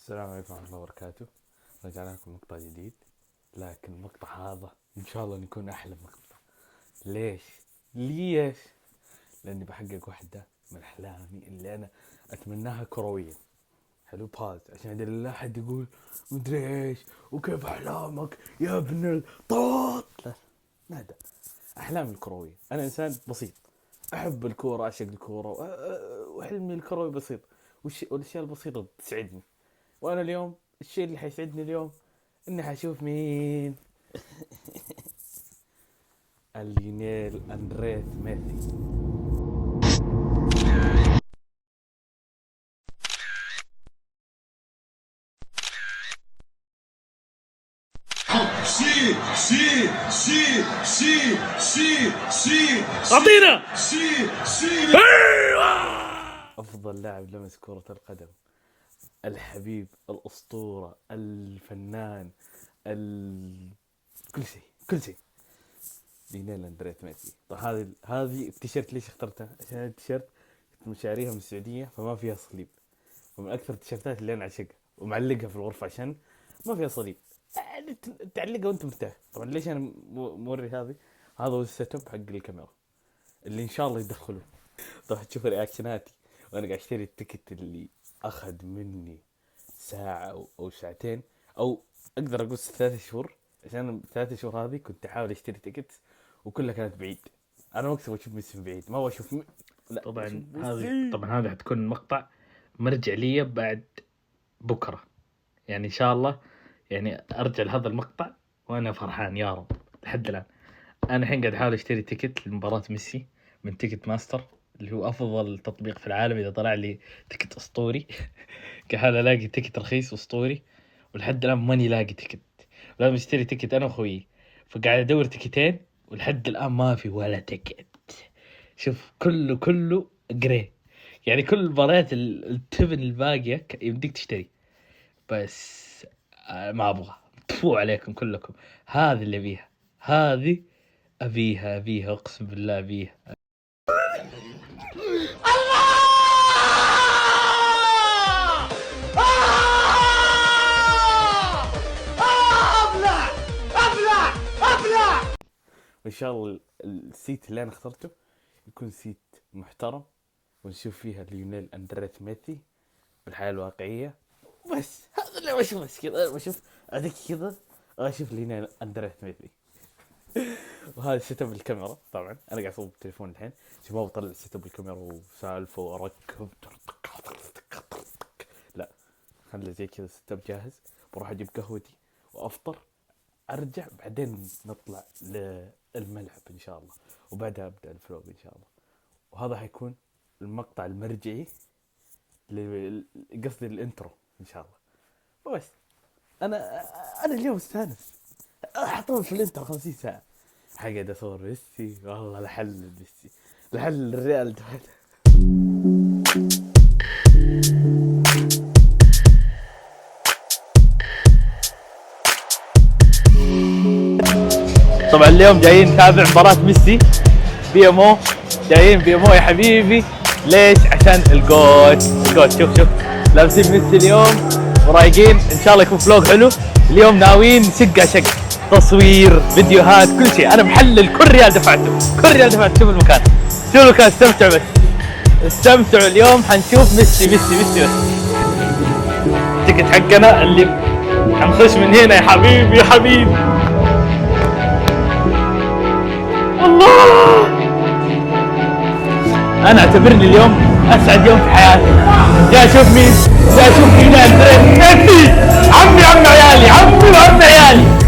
السلام عليكم ورحمة الله وبركاته. رجعنا لكم مقطع جديد، لكن المقطع هذا إن شاء الله يكون أحلى مقطع. ليش؟ لأني بحقق واحدة من أحلامي اللي أنا أتمناها كرويا. حلو باز عشان لا أحد يقول مدري إيش وكيف أحلامك يا ابن الطاط. لا نادى أحلامي الكروية. أنا إنسان بسيط، أحب الكورة، أعشق الكورة، وحلمي الكروي بسيط، والأشياء البسيطة تسعدني. وانا اليوم الشيء اللي حيسعدني اليوم اني حشوف مين. ليونيل اندريس ميسي. سي سي سي سي سي سي اعطينا سي افضل لاعب لمس كرة القدم، الحبيب، الأسطورة، الفنان، كل شيء ليونيل أندريس ميسي. طيب هذه التيشيرت ليش اخترتها؟ عشان التيشيرت كنت مشاريها من السعودية فما فيها صليب، ومن أكثر التيشيرتات اللي أنا أعشقها، ومعلقها في الغرفة عشان ما فيها صليب، تعلقها وأنت مرتاح. طبعا ليش أنا موري هذا هو السيت اب حق الكاميرا اللي إن شاء الله يدخلون. طبعا تشوف رياكشناتي وأنا قاعد أشتري التيكت اللي أخذ مني ساعة أو ساعتين، أو أقدر أقول 3 شهور، عشان 3 شهور هذه كنت أحاول أشتري تيكت وكلها كانت بعيد. أنا وقتها بشوف ميسي من بعيد، ما بشوف لا. طبعا هذا حتكون مقطع مرجع لي بعد بكرة، يعني إن شاء الله يعني أرجع لهذا المقطع وأنا فرحان يا رب. لحد الآن أنا الحين قاعد أحاول أشتري تيكت لمباراة ميسي من تيكت ماستر، اللي هو أفضل تطبيق في العالم. إذا طلع لي تيكت أسطوري كحال ألاقي تيكت رخيص أسطوري، ولحد الآن ماني لاقي تيكت. لازم أشتري تيكت أنا وأخوي، فقاعد أدور تيكتين ولحد الآن ما في ولا تيكت. شوف كله جري، يعني كل المباريات التبن الباقية يمديك تشتري، بس ما أبغى. تفو عليكم كلكم، هذه اللي أبيها، هذه أبيها أقسم بالله أبيها. وإن شاء الله السيت اللي أنا اخترته يكون سيت محترم، ونشوف فيها ليونيل أندريس ميسي بالحياة الواقعية. بس هذا اللي بشوف، بس كذا بشوف أديك كذا أشوف ليونيل أندريس ميسي. وهذا سيت اب الكاميرا. طبعا أنا قاعد أصور بالتليفون الحين، شباب بطلع سيت اب الكاميرا وسالفة وأركب. لا خلي زي كذا سيت اب جاهز. بروح أجيب قهوتي وأفطر، أرجع بعدين نطلع للملعب إن شاء الله، وبعدها أبدأ الفلوج إن شاء الله. وهذا حيكون المقطع المرجعي قصدي الانترو إن شاء الله. بس أنا اليوم استانس، أحطهم في الانترو 50 ساعة حقعد أصور ميسي. والله لحل ميسي، لحل الريال ده. طبعا اليوم جايين نتابع مباراة ميسي بيمو، جايين بيمو يا حبيبي. ليش؟ عشان الجوت. شوف لابسين ميسي اليوم ورايقين. ان شاء الله يكون فلوق حلو اليوم. ناويين شق تصوير، فيديوهات، كل شيء. انا محلل كل ريال دفعته. شوف المكان، استمتعوا بس، استمتعوا. اليوم حنشوف ميسي بس. التيكت حقنا اللي حنخش من هنا يا حبيبي. الله، انا اعتبرني اليوم اسعد يوم في حياتي. جاي اشوف مين؟ أندريس ميسي. عمي عيالي.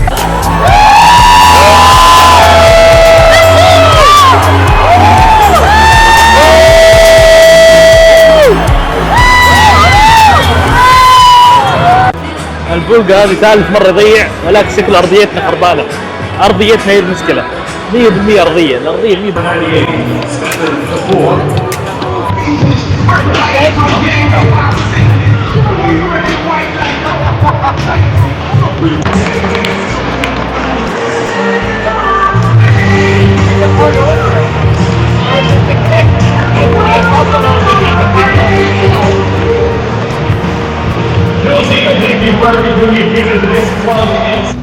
البولقة هذه ثالث مرة يضيع، ولكن شكل ارضيتنا خربانة. ارضيتنا هي المشكلة، 100% أرضية. الأرضية 100%. يبردني في الريسبونس.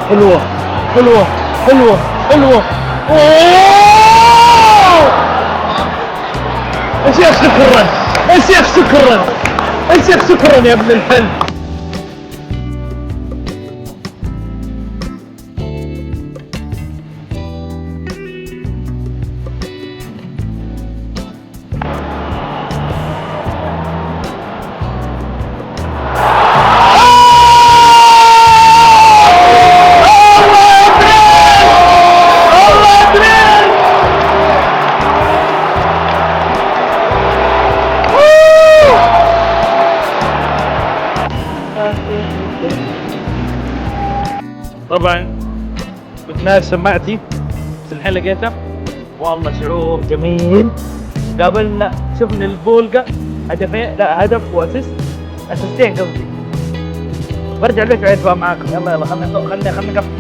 حلوة حلوة حلوة حلوة. يا شيخ شكرا، يا شيخ شكرا، يا شيخ شكرا يا ابن الحلم. طبعا كنت ناس سماعتي بس الحين لقيتها، والله شعور جميل. قابلنا شفنا البولقة هدفين، لا هدف واسيست، اسيستين قصدي. برجع البيت بعيد بقى معاكم. يلا خلنا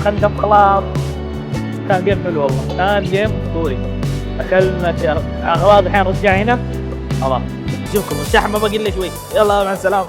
نقف خلاص. كان جيم حلو والله، كان جيم اسطوري. اكلنا اغراض الحين رجع هنا خلاص. نشوفكم الشحن ما باقي الا شوي. يلا مع السلامة.